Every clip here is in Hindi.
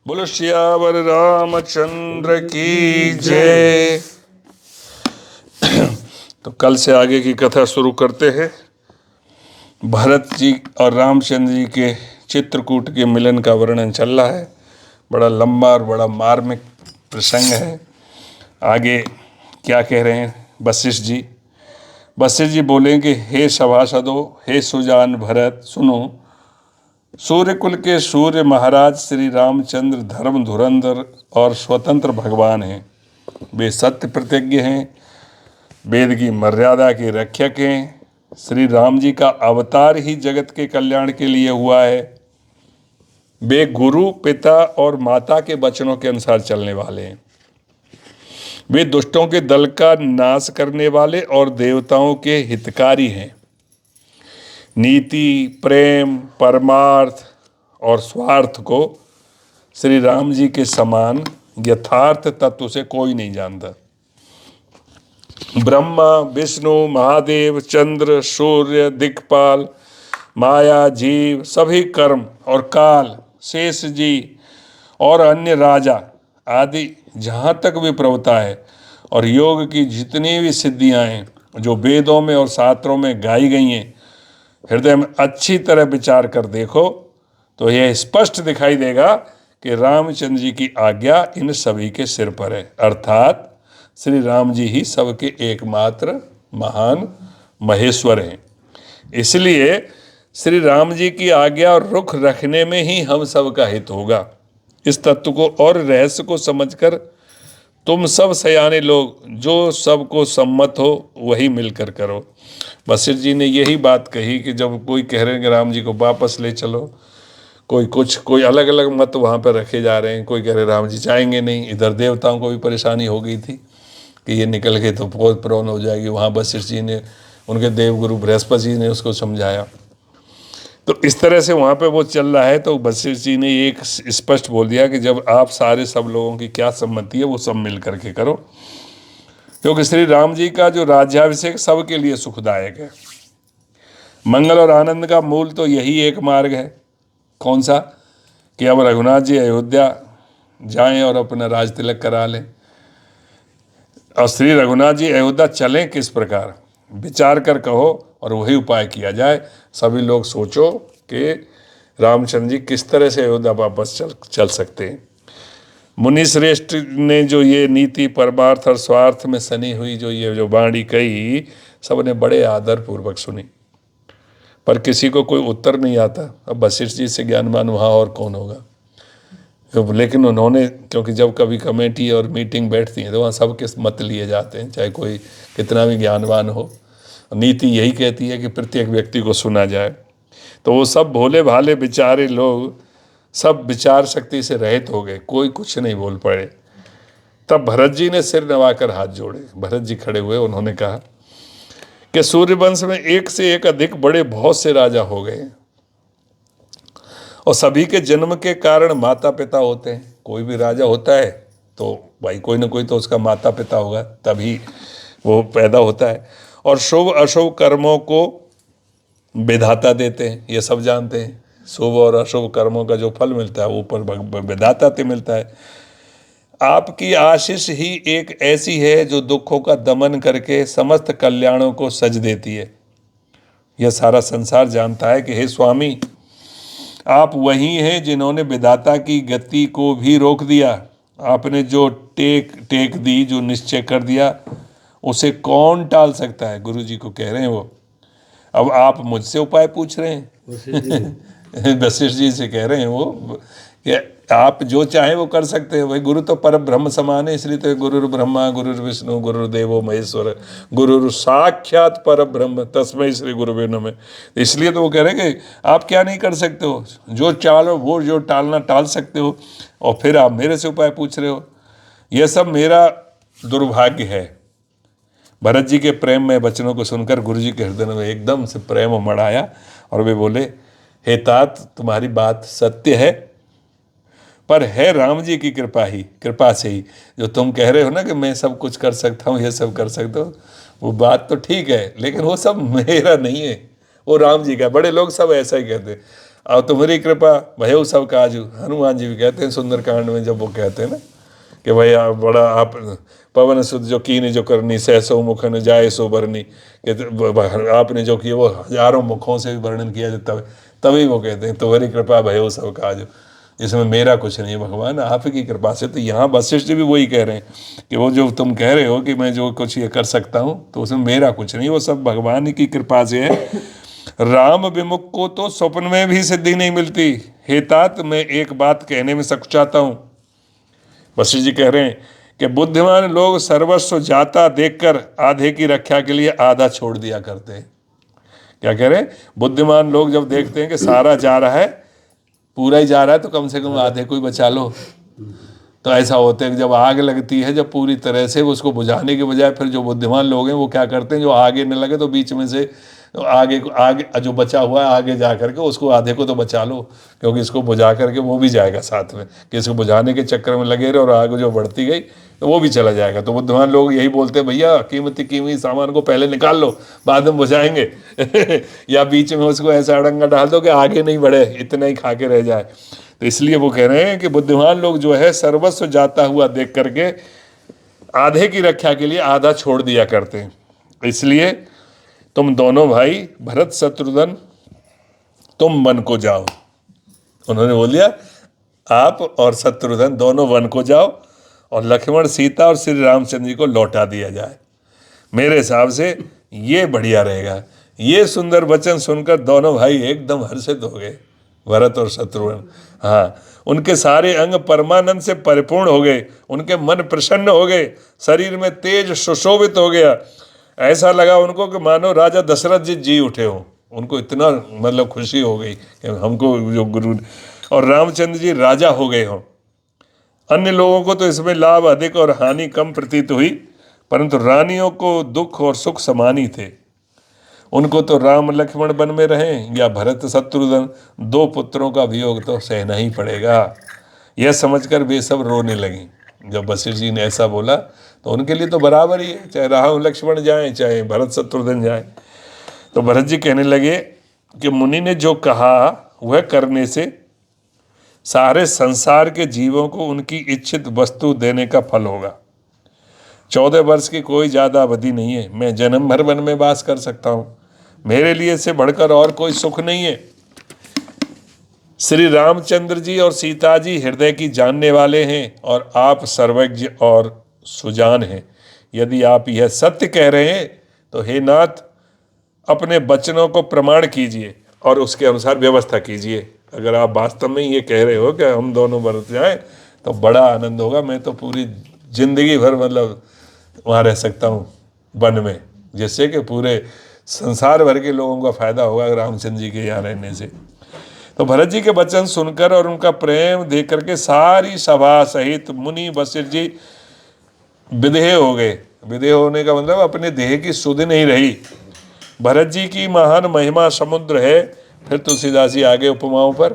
बोलो सियावर रामचंद्र की जय। तो कल से आगे की कथा शुरू करते हैं। भरत जी और रामचंद्र जी के चित्रकूट के मिलन का वर्णन चल रहा है। बड़ा लंबा और बड़ा मार्मिक प्रसंग है। आगे क्या कह रहे हैं वशिष्ठ जी? वशिष्ठ जी बोलेंगे, हे सभासदों, हे सुजान भरत, सुनो। सूर्य कुल के सूर्य महाराज श्री रामचंद्र धर्म धुरंधर और स्वतंत्र भगवान हैं। वे सत्य प्रतिज्ञ हैं, वेद की मर्यादा के रक्षक हैं। श्री राम जी का अवतार ही जगत के कल्याण के लिए हुआ है। वे गुरु, पिता और माता के वचनों के अनुसार चलने वाले हैं। वे दुष्टों के दल का नाश करने वाले और देवताओं के हितकारी हैं। नीति, प्रेम, परमार्थ और स्वार्थ को श्री राम जी के समान यथार्थ तत्व से कोई नहीं जानता। ब्रह्मा, विष्णु, महादेव, चंद्र, सूर्य, दिक्पाल, माया, जीव, सभी कर्म और काल, शेष जी और अन्य राजा आदि जहाँ तक भी प्रवृत्ता है और योग की जितनी भी सिद्धियाँ हैं जो वेदों में और शास्त्रों में गाई गई हैं, हृदय में अच्छी तरह विचार कर देखो तो यह स्पष्ट दिखाई देगा कि रामचंद्र जी की आज्ञा इन सभी के सिर पर है। अर्थात श्री राम जी ही सबके एकमात्र महान महेश्वर हैं। इसलिए श्री राम जी की आज्ञा और रुख रखने में ही हम सबका हित होगा। इस तत्व को और रहस्य को समझकर तुम सब सयाने लोग जो सबको सम्मत हो वही मिलकर करो। वशिष्ठ जी ने यही बात कही कि जब कोई कह रहे हैं कि राम जी को वापस ले चलो, कोई अलग अलग मत वहाँ पर रखे जा रहे हैं। कोई कह रहे राम जी चाहेंगे नहीं। इधर देवताओं को भी परेशानी हो गई थी कि ये निकल के तो बहुत प्रॉब्लम हो जाएगी। वहाँ वशिष्ठ जी ने, उनके देवगुरु बृहस्पति जी ने उसको समझाया। तो इस तरह से वहाँ पे वो चल रहा है। तो वशिष्ठ जी ने एक स्पष्ट बोल दिया कि जब आप सारे सब लोगों की क्या सम्मति है वो सब मिल करके करो, क्योंकि श्री राम जी का जो राज्याभिषेक सबके लिए सुखदायक है। मंगल और आनंद का मूल तो यही एक मार्ग है। कौन सा? कि अब रघुनाथ जी अयोध्या जाएं और अपना राज तिलक करा लें। और श्री रघुनाथ जी अयोध्या चलें किस प्रकार, विचार कर कहो और वही उपाय किया जाए। सभी लोग सोचो कि रामचंद्र जी किस तरह से अयोध्या वापस चल सकते हैं। मुनि श्रेष्ठ ने जो ये नीति, परमार्थ और स्वार्थ में सनी हुई जो वाणी कही, सबने बड़े आदर पूर्वक सुनी, पर किसी को कोई उत्तर नहीं आता। अब वशिष्ठ जी से ज्ञानवान वहाँ और कौन होगा। लेकिन उन्होंने, क्योंकि जब कभी कमेटी और मीटिंग बैठती है तो वहाँ सबके मत लिए जाते हैं, चाहे कोई कितना भी ज्ञानवान हो। नीति यही कहती है कि प्रत्येक व्यक्ति को सुना जाए। तो वो सब भोले भाले बेचारे लोग सब विचार शक्ति से रहित हो गए, कोई कुछ नहीं बोल पड़े। तब भरत जी ने सिर नवाकर हाथ जोड़े। भरत जी खड़े हुए, उन्होंने कहा कि सूर्यवंश में एक से एक अधिक बड़े बहुत से राजा हो गए और सभी के जन्म के कारण माता पिता होते हैं। कोई भी राजा होता है तो भाई कोई ना कोई तो उसका माता पिता होगा, तभी वो पैदा होता है। और शुभ अशुभ कर्मों को विधाता देते हैं, ये सब जानते हैं। शुभ और अशुभ कर्मों का जो फल मिलता है वो ऊपर विधाता से मिलता है। आपकी आशीष ही एक ऐसी है जो दुखों का दमन करके समस्त कल्याणों को सज देती है। यह सारा संसार जानता है कि हे स्वामी, आप वही हैं जिन्होंने विधाता की गति को भी रोक दिया। आपने जो टेक दी, जो निश्चय कर दिया, उसे कौन टाल सकता है। गुरु जी को कह रहे हैं वो। अब आप मुझसे उपाय पूछ रहे हैं। वशिष्ठ जी से कह रहे हैं वो कि आप जो चाहें वो कर सकते हैं। भाई गुरु तो पर ब्रह्म समान है, इसलिए तो गुरुर ब्रह्मा गुरुर विष्णु गुरुर्देवो महेश्वर गुरुर साक्षात पर ब्रह्म तस्मै श्री गुरुवे नमः। इसलिए तो वो कह रहे हैं कि आप क्या नहीं कर सकते हो, जो चालो वो जो टालना टाल सकते हो, और फिर आप मेरे से उपाय पूछ रहे हो। यह सब मेरा दुर्भाग्य है। भरत जी के प्रेम में वचनों को सुनकर गुरु जी के हृदय में एकदम से प्रेम उमड़ आया और वे बोले, हे तात, तुम्हारी बात सत्य है, पर है राम जी की कृपा से ही जो तुम कह रहे हो ना कि मैं सब कुछ कर सकता हूँ, ये सब कर सकता हूँ, वो बात तो ठीक है, लेकिन वो सब मेरा नहीं है, वो राम जी का। बड़े लोग सब ऐसा ही कहते हैं। और तुम्हारी कृपा भयो सब काजू, हनुमान जी भी कहते हैं सुंदरकांड में, जब वो कहते हैं ना कि भाई आप बड़ा आप पवन सुत जो कीन जो करनी, सहसो मुखन जाए सो बरनी, कि आपने जो किया वो हजारों मुखों से भी वर्णन किया जाता है, तभी वो कहते हैं तुम्हारी कृपा भयो सब काजू, इसमें मेरा कुछ नहीं है भगवान, आप की कृपा से। तो यहाँ वशिष्ठ जी भी वही कह रहे हैं कि वो जो तुम कह रहे हो कि मैं जो कुछ ये कर सकता हूँ तो उसमें मेरा कुछ नहीं, वो सब भगवान की कृपा से है। राम विमुख को तो स्वप्न में भी सिद्धि नहीं मिलती। हे तात, मैं एक बात कहने में सकुचाता हूँ। वशिष्ठ जी कह रहे हैं कि बुद्धिमान लोग सर्वस्व जाता देखकर आधे की रक्षा के लिए आधा छोड़ दिया करते हैं। क्या कह रहे हैं? बुद्धिमान लोग जब देखते हैं कि सारा जा रहा है, पूरा ही जा रहा है, तो कम से कम आधे को ही बचा लो। तो ऐसा होता है कि जब आग लगती है, जब पूरी तरह से उसको बुझाने के बजाय फिर जो बुद्धिमान लोग हैं वो क्या करते हैं, जो आगे न लगे तो बीच में से आगे जो बचा हुआ है आगे जा करके उसको आधे को तो बचा लो, क्योंकि इसको बुझा करके वो भी जाएगा साथ में, कि इसको बुझाने के चक्कर में लगे रहे और आगे जो बढ़ती गई तो वो भी चला जाएगा। तो बुद्धिमान लोग यही बोलते हैं, भैया कीमती सामान को पहले निकाल लो, बाद में बुझाएंगे या बीच में उसको ऐसा अड़ंगा डाल दो कि आगे नहीं बढ़े, इतना ही खा के रह जाए। तो इसलिए वो कह रहे हैं कि बुद्धिमान लोग जो है सर्वस्व जाता हुआ देख करके आधे की रक्षा के लिए आधा छोड़ दिया करते हैं। इसलिए तुम दोनों भाई भरत शत्रुघ्न तुम वन को जाओ। उन्होंने बोल दिया आप और शत्रुघ्न दोनों वन को जाओ और लक्ष्मण सीता और श्री रामचंद्र जी को लौटा दिया जाए। मेरे हिसाब से ये बढ़िया रहेगा। ये सुंदर वचन सुनकर दोनों भाई एकदम हर्षित हो गए, भरत और शत्रुघ्न। हाँ, उनके सारे अंग परमानंद से परिपूर्ण हो गए, उनके मन प्रसन्न हो गए, शरीर में तेज सुशोभित हो गया। ऐसा लगा उनको कि मानो राजा दशरथ जी उठे हों। उनको इतना मतलब खुशी हो गई कि हमको जो गुरु, और रामचंद्र जी राजा हो गए हों। अन्य लोगों को तो इसमें लाभ अधिक और हानि कम प्रतीत हुई, परंतु रानियों को दुख और सुख समान ही थे। उनको तो राम लक्ष्मण वन में रहें या भरत शत्रुघ्न, दो पुत्रों का वियोग तो सहना ही पड़ेगा। यह समझकर वे सब रोने लगी। जब वशिष्ठ जी ने ऐसा बोला तो उनके लिए तो बराबर ही है, चाहे राम लक्ष्मण जाएं चाहे भरत शत्रुघ्न जाएं। तो भरत जी कहने लगे कि मुनि ने जो कहा वह करने से सारे संसार के जीवों को उनकी इच्छित वस्तु देने का फल होगा। 14 वर्ष की कोई ज़्यादा अवधि नहीं है, मैं जन्म भर वन में वास कर सकता हूँ। मेरे लिए इससे बढ़कर और कोई सुख नहीं है। श्री रामचंद्र जी और सीता जी हृदय की जानने वाले हैं और आप सर्वज्ञ और सुजान हैं। यदि आप यह सत्य कह रहे हैं तो हे नाथ, अपने वचनों को प्रमाण कीजिए और उसके अनुसार व्यवस्था कीजिए। अगर आप वास्तव में ये कह रहे हो कि हम दोनों बरत जाएं तो बड़ा आनंद होगा। मैं तो पूरी जिंदगी भर मतलब वहाँ रह सकता हूँ वन में, जिससे कि पूरे संसार भर के लोगों का फायदा होगा रामचंद्र जी के यहाँ रहने से। तो भरत जी के वचन सुनकर और उनका प्रेम देख करके सारी सभा सहित मुनि वशिष्ठ जी विदेह हो गए। विदेह होने का मतलब अपने देह की सुध नहीं रही। भरत जी की महान महिमा समुद्र है। फिर तुलसीदास जी आगे उपमाओं पर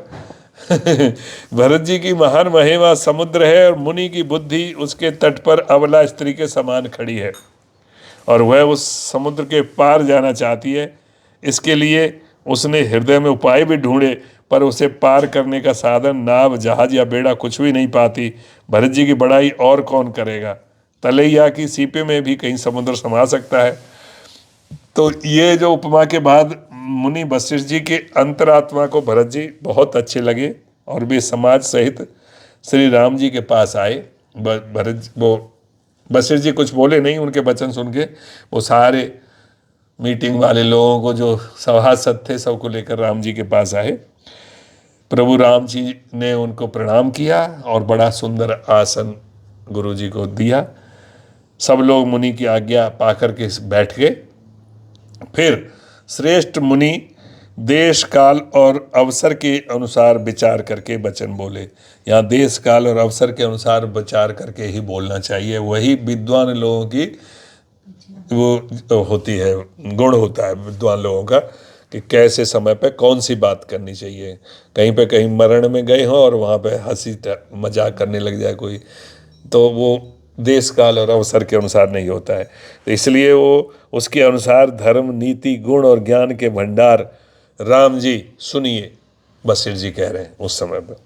भरत जी की महान महिमा समुद्र है और मुनि की बुद्धि उसके तट पर अबला स्त्री के समान खड़ी है और वह उस समुद्र के पार जाना चाहती है। इसके लिए उसने हृदय में उपाय भी ढूंढे, पर उसे पार करने का साधन नाव, जहाज या बेड़ा कुछ भी नहीं पाती। भरत जी की बड़ाई और कौन करेगा? तलैया की सीपे में भी कहीं समुद्र समा सकता है। तो ये जो उपमा के बाद मुनि वशिष्ठ जी के अंतरात्मा को भरत जी बहुत अच्छे लगे और वे समाज सहित श्री राम जी के पास आए। भरत वो वशिष्ठ जी कुछ बोले नहीं, उनके वचन सुन के वो सारे मीटिंग वाले लोगों को जो सभासद थे सबको लेकर राम जी के पास आए। प्रभु राम जी ने उनको प्रणाम किया और बड़ा सुंदर आसन गुरु जी को दिया। सब लोग मुनि की आज्ञा पाकर के बैठ गए। फिर श्रेष्ठ मुनि देश काल और अवसर के अनुसार विचार करके वचन बोले। यहाँ देश काल और अवसर के अनुसार विचार करके ही बोलना चाहिए। वही विद्वान लोगों की वो होती है, गुण होता है विद्वान लोगों का, कि कैसे समय पे कौन सी बात करनी चाहिए। कहीं पे कहीं मरण में गए हों और वहाँ पे हंसी मजाक करने लग जाए कोई, तो वो देश काल और अवसर के अनुसार नहीं होता है। तो इसलिए वो उसके अनुसार धर्म, नीति, गुण और ज्ञान के भंडार राम जी सुनिए वशिष्ठ जी कह रहे हैं उस समय पर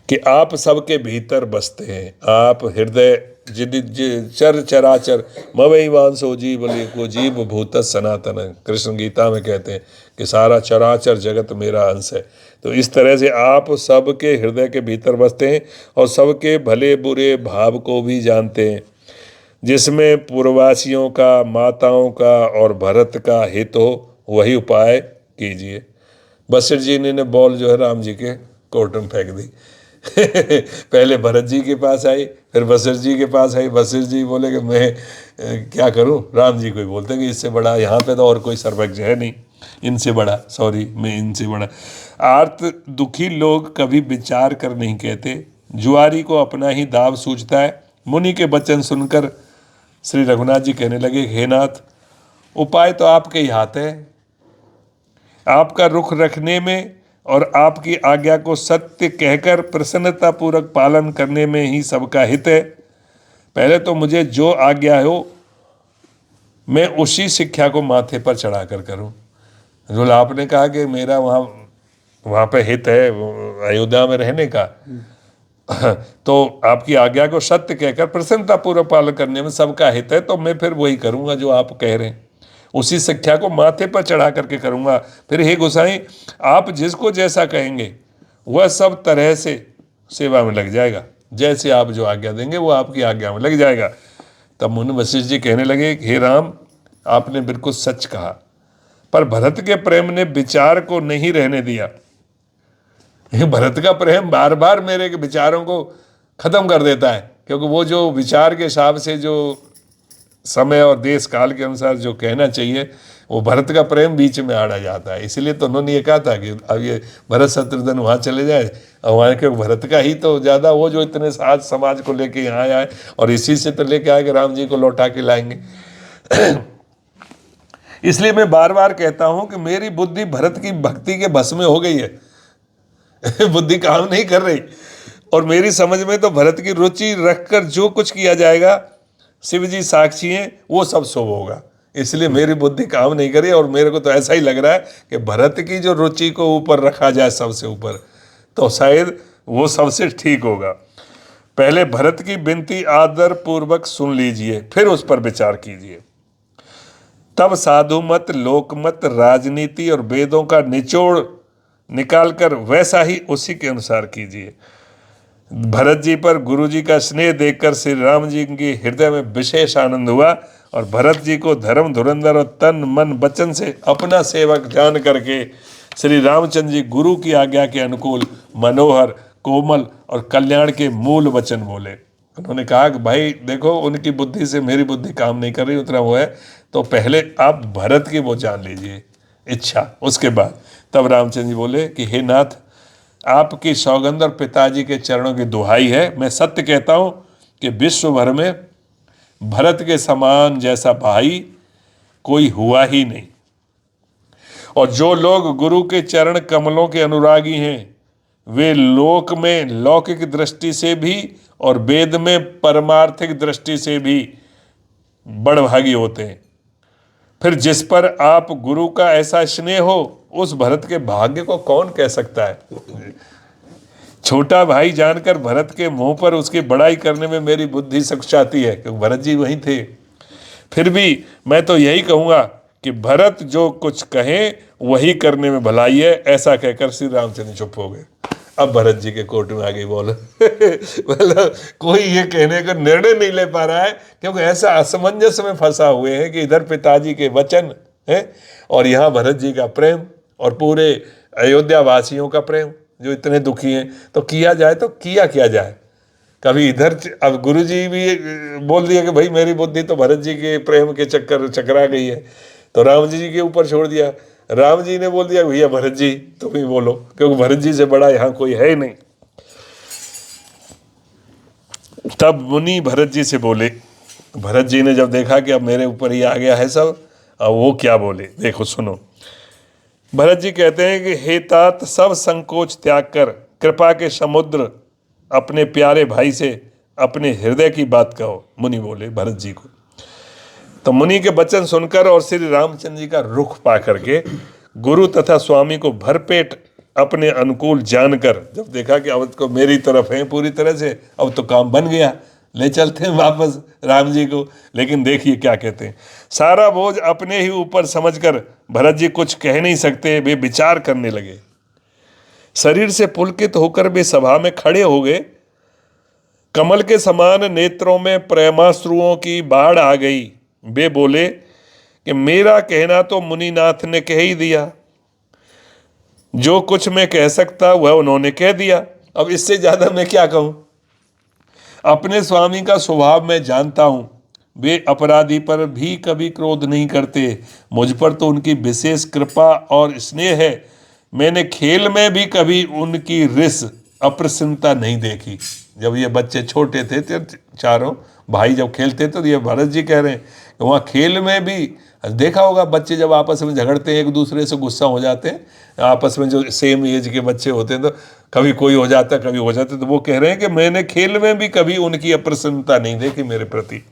कि आप सबके भीतर बसते हैं, आप हृदय चर चराचर मवई वांसो जीव को जीव भूत सनातन। कृष्ण गीता में कहते हैं कि सारा चराचर जगत मेरा अंश है। तो इस तरह से आप सबके हृदय के भीतर बसते हैं और सबके भले बुरे भाव को भी जानते हैं, जिसमें पूर्ववासियों का, माताओं का और भरत का हित हो, वही उपाय कीजिए। वशिष्ठ जी ने बॉल जो है राम जी के कोर्ट में फेंक दी। पहले भरत जी के पास आई, फिर वशिष्ठ जी के पास आई। वशिष्ठ जी बोले कि मैं क्या करूं। राम जी को ही बोलते कि इससे बड़ा यहाँ पे तो और कोई सर्वज्ञ है नहीं, इनसे बड़ा, सॉरी मैं इनसे बड़ा। आर्त दुखी लोग कभी विचार कर नहीं कहते, जुआरी को अपना ही दाव सूझता है। मुनि के वचन सुनकर श्री रघुनाथ जी कहने लगे, हे नाथ, उपाय तो आपके ही हाथ है। आपका रुख रखने में और आपकी आज्ञा को सत्य कहकर प्रसन्नतापूर्वक पालन करने में ही सबका हित है। पहले तो मुझे जो आज्ञा हो मैं उसी शिक्षा को माथे पर चढ़ाकर करूं। जो आपने कहा कि मेरा वहाँ पे हित है अयोध्या में रहने का, तो आपकी आज्ञा को सत्य कहकर प्रसन्नतापूर्वक पालन करने में सबका हित है, तो मैं फिर वही करूँगा जो आप कह रहे हैं, उसी शिक्षा को माथे पर चढ़ा करके करूँगा। फिर हे गोसाई, आप जिसको जैसा कहेंगे वह सब तरह से सेवा में लग जाएगा, जैसे आप जो आज्ञा देंगे वो आपकी आज्ञा में लग जाएगा। तब मुनि वशिष्ठ जी कहने लगे, हे राम, आपने बिल्कुल सच कहा, पर भरत के प्रेम ने विचार को नहीं रहने दिया। भरत का प्रेम बार बार मेरे के विचारों को खत्म कर देता है, क्योंकि वो जो विचार के हिसाब से जो समय और देश काल के अनुसार जो कहना चाहिए, वो भरत का प्रेम बीच में आड़ा जाता है। इसलिए तो उन्होंने ये कहा था कि अब ये भरत शत्रुघ्न वहाँ चले जाए, और वहाँ के भरत का ही तो ज़्यादा, वो जो इतने आज समाज को लेके यहाँ आए और इसी से तो लेके आए कि राम जी को लौटा के लाएंगे। इसलिए मैं बार बार कहता हूँ कि मेरी बुद्धि भरत की भक्ति के बस में हो गई है। बुद्धि काम नहीं कर रही, और मेरी समझ में तो भरत की रुचि रखकर जो कुछ किया जाएगा, शिव जी साक्षी हैं, वो सब शुभ होगा। इसलिए मेरी बुद्धि काम नहीं करी, और मेरे को तो ऐसा ही लग रहा है कि भरत की जो रुचि को ऊपर रखा जाए सबसे ऊपर, तो शायद वो सबसे ठीक होगा। पहले भरत की विनती आदर पूर्वक सुन लीजिए, फिर उस पर विचार कीजिए। तब साधु मत, लोक मत, राजनीति और वेदों का निचोड़ निकालकर वैसा ही उसी के अनुसार कीजिए। भरत जी पर गुरु जी का स्नेह देखकर श्री राम जी के हृदय में विशेष आनंद हुआ, और भरत जी को धर्म धुरंधर और तन मन वचन से अपना सेवक जान करके श्री रामचंद्र जी गुरु की आज्ञा के अनुकूल मनोहर, कोमल और कल्याण के मूल वचन बोले। उन्होंने कहा कि भाई देखो, उनकी बुद्धि से मेरी बुद्धि काम नहीं कर रही, उतना वो है, तो पहले आप भरत की वो जान लीजिए इच्छा। उसके बाद तब रामचंद्र जी बोले कि हे नाथ, आपकी सौगंध और पिताजी के चरणों की दुहाई है, मैं सत्य कहता हूँ कि विश्व भर में भरत के समान जैसा भाई कोई हुआ ही नहीं। और जो लोग गुरु के चरण कमलों के अनुरागी हैं, वे लोक में लौकिक दृष्टि से भी और वेद में परमार्थिक दृष्टि से भी बड़भागी होते हैं। फिर जिस पर आप गुरु का ऐसा स्नेह हो, उस भरत के भाग्य को कौन कह सकता है। छोटा भाई जानकर भरत के मुंह पर उसकी बड़ाई करने में मेरी बुद्धि सकुचाती है, क्योंकि भरत जी वहीं थे। फिर भी मैं तो यही कहूँगा कि भरत जो कुछ कहे वही करने में भलाई है। ऐसा कहकर श्री रामचंद्र चुप हो गए। अब भरत जी के कोर्ट में आ गई बोल। मतलब कोई ये कहने का निर्णय नहीं ले पा रहा है, क्योंकि ऐसा असमंजस में फंसा हुए हैं कि इधर पिताजी के वचन है और यहाँ भरत जी का प्रेम और पूरे अयोध्या वासियों का प्रेम, जो इतने दुखी हैं। तो किया जाए तो क्या जाए। कभी इधर, अब गुरुजी भी बोल दिया कि भाई मेरी बुद्धि तो भरत जी के प्रेम के चकरा गई है, तो राम जी के ऊपर छोड़ दिया। राम जी ने बोल दिया भैया भरत जी तुम ही बोलो, क्योंकि भरत जी से बड़ा यहाँ कोई है ही नहीं। तब मुनि भरत जी से बोले। भरत जी ने जब देखा कि अब मेरे ऊपर ही आ गया है सब, अब वो क्या बोले देखो सुनो। भरत जी कहते हैं कि हे तात, सब संकोच त्याग कर कृपा के समुद्र अपने प्यारे भाई से अपने हृदय की बात कहो। मुनि बोले भरत जी को। तो मुनि के वचन सुनकर और श्री रामचंद्र जी का रुख पा करके गुरु तथा स्वामी को भरपेट अपने अनुकूल जानकर, जब देखा कि अब तो मेरी तरफ है पूरी तरह से, अब तो काम बन गया, ले चलते हैं वापस राम जी को। लेकिन देखिए क्या कहते हैं, सारा बोझ अपने ही ऊपर समझकर भरत जी कुछ कह नहीं सकते, वे विचार करने लगे। शरीर से पुलकित होकर वे सभा में खड़े हो गए। कमल के समान नेत्रों में प्रेमाश्रुओं की बाढ़ आ गई। वे बोले कि मेरा कहना तो मुनिनाथ ने कह ही दिया, जो कुछ मैं कह सकता वह उन्होंने कह दिया, अब इससे ज्यादा मैं क्या कहूं। अपने स्वामी का स्वभाव मैं जानता हूं, वे अपराधी पर भी कभी क्रोध नहीं करते, मुझ पर तो उनकी विशेष कृपा और स्नेह है। मैंने खेल में भी कभी उनकी रिस अप्रसन्नता नहीं देखी। जब ये बच्चे छोटे थे तो चारों भाई जब खेलते थे, तो ये भरत जी कह रहे हैं कि वहाँ खेल में भी देखा होगा, बच्चे जब आपस में झगड़ते हैं, एक दूसरे से गुस्सा हो जाते हैं, आपस में जो सेम एज के बच्चे होते हैं, तो कभी कोई हो जाता कभी हो जाता। तो वो कह रहे हैं कि मैंने खेल में भी कभी उनकी अप्रसन्नता नहीं देखी मेरे प्रति।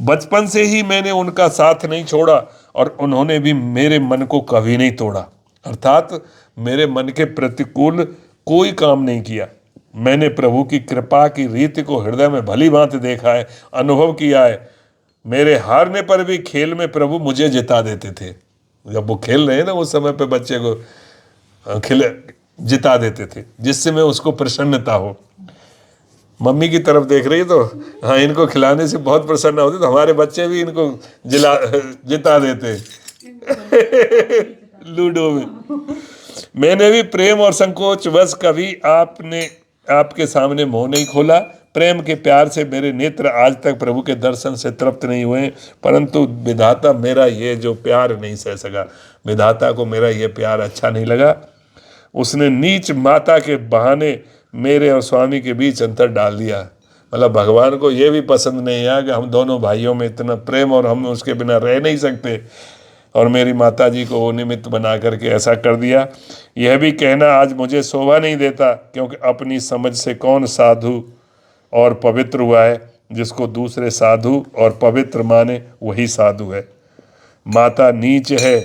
बचपन से ही मैंने उनका साथ नहीं छोड़ा और उन्होंने भी मेरे मन को कभी नहीं तोड़ा, अर्थात मेरे मन के प्रतिकूल कोई काम नहीं किया। मैंने प्रभु की कृपा की रीति को हृदय में भली भांति देखा है, अनुभव किया है। मेरे हारने पर भी खेल में प्रभु मुझे जिता देते थे। जब वो खेल रहे हैं ना, उस समय पे बच्चे को जिता देते थे, जिससे मैं उसको प्रसन्नता हो। मम्मी की तरफ देख रही है तो हाँ, इनको खिलाने से बहुत प्रसन्न होती, तो हमारे बच्चे भी इनको जिता देते लूडो में। मैंने भी प्रेम और संकोच वश कभी आपके सामने मुंह नहीं खोला। प्रेम के प्यार से मेरे नेत्र आज तक प्रभु के दर्शन से तृप्त नहीं हुए, परंतु विधाता मेरा ये जो प्यार नहीं सह सका, विधाता को मेरा ये प्यार अच्छा नहीं लगा। उसने नीच माता के बहाने मेरे और स्वामी के बीच अंतर डाल दिया। मतलब भगवान को ये भी पसंद नहीं आया कि हम दोनों भाइयों में इतना प्रेम और हम उसके बिना रह नहीं सकते, और मेरी माता जी को वो निमित्त बना करके ऐसा कर दिया। यह भी कहना आज मुझे शोभा नहीं देता, क्योंकि अपनी समझ से कौन साधु और पवित्र हुआ है। जिसको दूसरे साधु और पवित्र माने वही साधु है। माता नीच है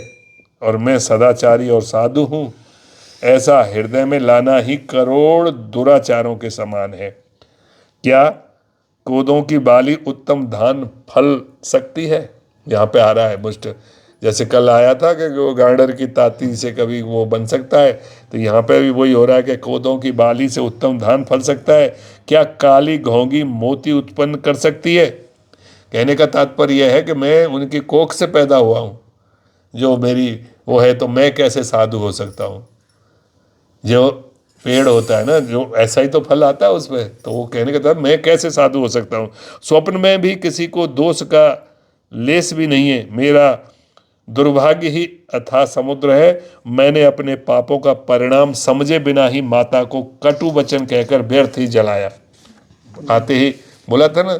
और मैं सदाचारी और साधु हूँ, ऐसा हृदय में लाना ही करोड़ दुराचारों के समान है। क्या कोदों की बाली उत्तम धान फल सकती है? यहाँ पे आ रहा है मुष्ट, जैसे कल आया था कि वो गांडर की ताती से कभी वो बन सकता है, तो यहाँ पे भी वही हो रहा है कि कोदों की बाली से उत्तम धान फल सकता है। क्या काली घोंगी मोती उत्पन्न कर सकती है? कहने का तात्पर्य यह है कि मैं उनकी कोख से पैदा हुआ हूँ, जो मेरी वो है, तो मैं कैसे साधु हो सकता हूँ। जो पेड़ होता है ना, जो ऐसा ही तो फल आता है उसमें, तो वो कहने का तात्पर्य मैं कैसे साधु हो सकता हूँ। स्वप्न में भी किसी को दोष का लेस भी नहीं है। मेरा दुर्भाग्य ही अथाह समुद्र है। मैंने अपने पापों का परिणाम समझे बिना ही माता को कटु वचन कहकर व्यर्थ ही जलाया। आते ही बोला था ना,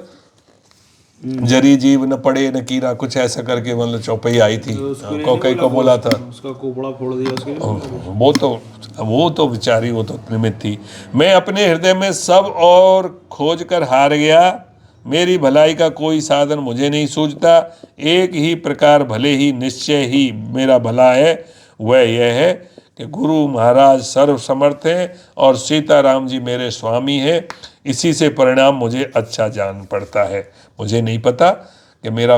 जरी जीव न पड़े न कीरा, कुछ ऐसा करके मतलब चौपाई आई थी, कौकई को बोला था, उसका कोपड़ा फोड़ दिया उसके। वो तो बेचारी, वो तो निमित्त थी। मैं अपने हृदय में सब और खोज कर हार गया। मेरी भलाई का कोई साधन मुझे नहीं सूझता। एक ही प्रकार भले ही निश्चय ही मेरा भला है, वह यह है कि गुरु महाराज सर्व समर्थ हैं और सीताराम जी मेरे स्वामी हैं। इसी से परिणाम मुझे अच्छा जान पड़ता है। मुझे नहीं पता कि मेरा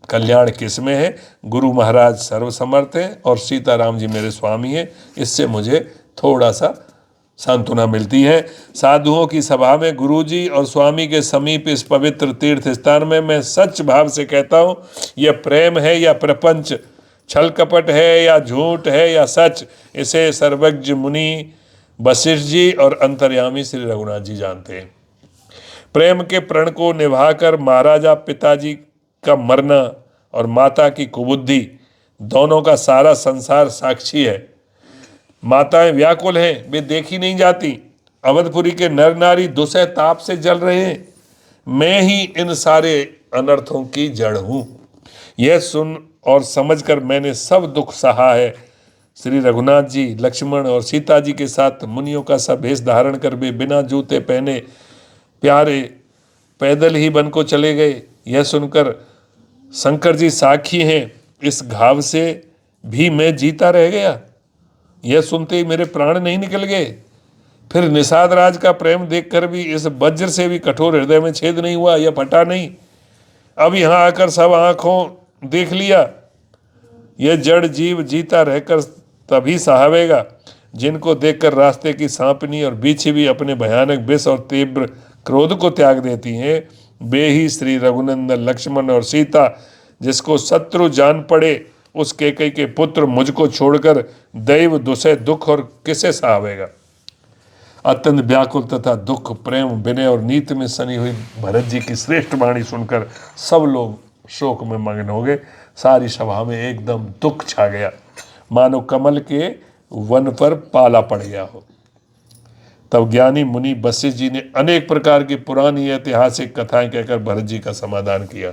कल्याण किस में है। गुरु महाराज सर्व समर्थ हैं और सीताराम जी मेरे स्वामी हैं, इससे मुझे थोड़ा सा सांत्वना मिलती है। साधुओं की सभा में गुरुजी और स्वामी के समीप इस पवित्र तीर्थ स्थान में मैं सच भाव से कहता हूँ, यह प्रेम है या प्रपंच, छल कपट है या झूठ है या सच, इसे सर्वज्ञ मुनि वशिष्ठ जी और अंतर्यामी श्री रघुनाथ जी जानते हैं। प्रेम के प्रण को निभाकर महाराजा पिताजी का मरना और माता की कुबुद्धि, दोनों का सारा संसार साक्षी है। माताएं व्याकुल हैं, वे देखी नहीं जाती। अवधपुरी के नर नारी दुसह ताप से जल रहे हैं। मैं ही इन सारे अनर्थों की जड़ हूँ। यह सुन और समझकर मैंने सब दुख सहा है। श्री रघुनाथ जी लक्ष्मण और सीता जी के साथ मुनियों का सा भेष धारण कर वे बिना जूते पहने प्यारे पैदल ही वन को चले गए। यह सुनकर शंकर जी साक्षी हैं, इस घाव से भी मैं जीता रह गया। यह सुनते ही मेरे प्राण नहीं निकल गए। फिर निषाद राज का प्रेम देखकर भी इस वज्र से भी कठोर हृदय में छेद नहीं हुआ, यह फटा नहीं। अब यहाँ आकर सब आंखों देख लिया, यह जड़ जीव जीता रहकर तभी सहावेगा जिनको देखकर रास्ते की सांपनी और बीछी भी अपने भयानक विष और तीव्र क्रोध को त्याग देती हैं। वे ही श्री रघुनंदन लक्ष्मण और सीता, जिसको शत्रु जान पड़े उस कैकेयी के पुत्र मुझको छोड़कर दैव दुसह दुख और किसे सहावेगा। अत्यंत व्याकुल तथा दुख, प्रेम, विनय और नीति में सनी हुई भरत जी की श्रेष्ठ वाणी सुनकर सब लोग शोक में मग्न हो गए। सारी सभा में एकदम दुख छा गया, मानो कमल के वन पर पाला पड़ गया हो। तब ज्ञानी मुनि वशिष्ठ जी ने अनेक प्रकार की पुरानी ऐतिहासिक कथाएं कहकर भरत जी का समाधान किया।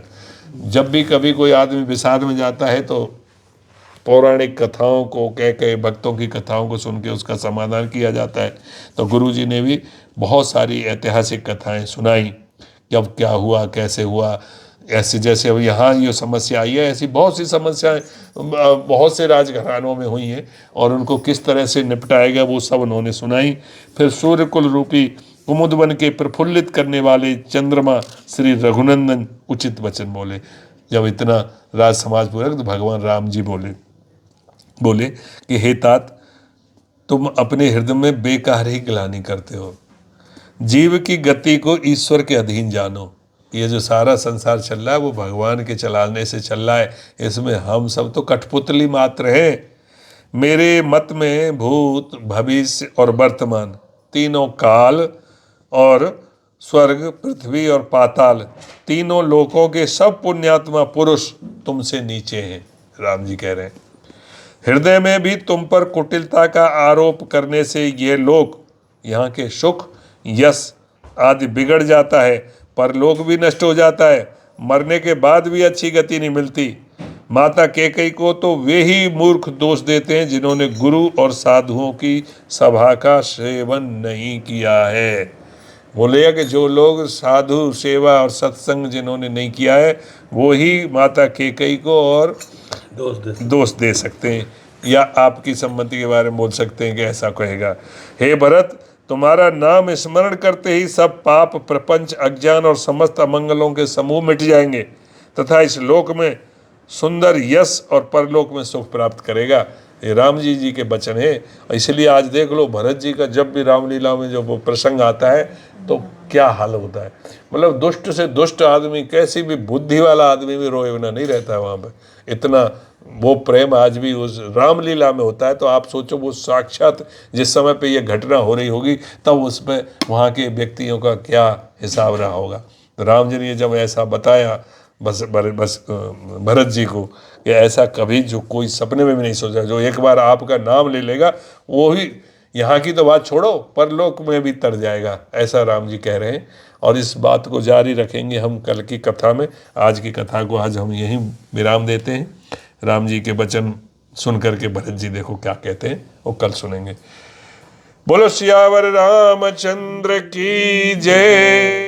जब भी कभी कोई आदमी विषाद में जाता है तो पौराणिक कथाओं को कह भक्तों की कथाओं को सुन के उसका समाधान किया जाता है। तो गुरु जी ने भी बहुत सारी ऐतिहासिक कथाएं सुनाई कि अब क्या हुआ, कैसे हुआ। ऐसे जैसे अब यहाँ ये समस्या आई है, ऐसी बहुत सी समस्याएं बहुत से राजघरानों में हुई हैं और उनको किस तरह से निपटाया गया वो सब उन्होंने सुनाई। फिर सूर्यकुल रूपी कुमुद वन के प्रफुल्लित करने वाले चंद्रमा श्री रघुनंदन उचित वचन बोले। जब इतना राज समाज पूरक तो भगवान राम जी बोले कि हे तात, तुम अपने हृदय में बेकार ही ग्लानि करते हो। जीव की गति को ईश्वर के अधीन जानो। ये जो सारा संसार चल रहा है वो भगवान के चलाने से चल रहा है, इसमें हम सब तो कठपुतली मात्र हैं। मेरे मत में भूत, भविष्य और वर्तमान तीनों काल और स्वर्ग, पृथ्वी और पाताल तीनों लोकों के सब पुण्यात्मा पुरुष तुमसे नीचे हैं। राम जी कह रहे हैं, हृदय में भी तुम पर कुटिलता का आरोप करने से ये लोक, यहाँ के सुख, यश आदि बिगड़ जाता है, परलोक भी नष्ट हो जाता है, मरने के बाद भी अच्छी गति नहीं मिलती। माता कैकेयी को तो वे ही मूर्ख दोष देते हैं जिन्होंने गुरु और साधुओं की सभा का सेवन नहीं किया है। बोले कि जो लोग साधु सेवा और सत्संग जिन्होंने नहीं किया है वो ही माता कैकेयी को और दोष दे सकते हैं या आपकी सम्मति के बारे में बोल सकते हैं कि ऐसा कहेगा। हे भरत, तुम्हारा नाम स्मरण करते ही सब पाप, प्रपंच, अज्ञान और समस्त अमंगलों के समूह मिट जाएंगे तथा इस लोक में सुंदर यश और परलोक में सुख प्राप्त करेगा। ये राम जी के वचन है। इसलिए आज देख लो, भरत जी का जब भी रामलीला में जो वो प्रसंग आता है तो क्या हाल होता है। मतलब दुष्ट से दुष्ट आदमी, कैसी भी बुद्धि वाला आदमी भी रोए बिना नहीं रहता है वहाँ पे। इतना वो प्रेम आज भी उस रामलीला में होता है। तो आप सोचो वो साक्षात जिस समय पे ये घटना हो रही होगी तब उस पर वहाँ के व्यक्तियों का क्या हिसाब रहा होगा। तो राम जी ने जब ऐसा बताया बस भरत जी को कि ऐसा कभी जो कोई सपने में भी नहीं सोचा, जो एक बार आपका नाम ले लेगा वो ही यहाँ की तो बात छोड़ो परलोक में भी तर जाएगा, ऐसा राम जी कह रहे हैं। और इस बात को जारी रखेंगे हम कल की कथा में। आज की कथा को आज हम यहीं विराम देते हैं। राम जी के वचन सुन करके भरत जी देखो क्या कहते हैं वो कल सुनेंगे। बोलो सियावर रामचंद्र की जय।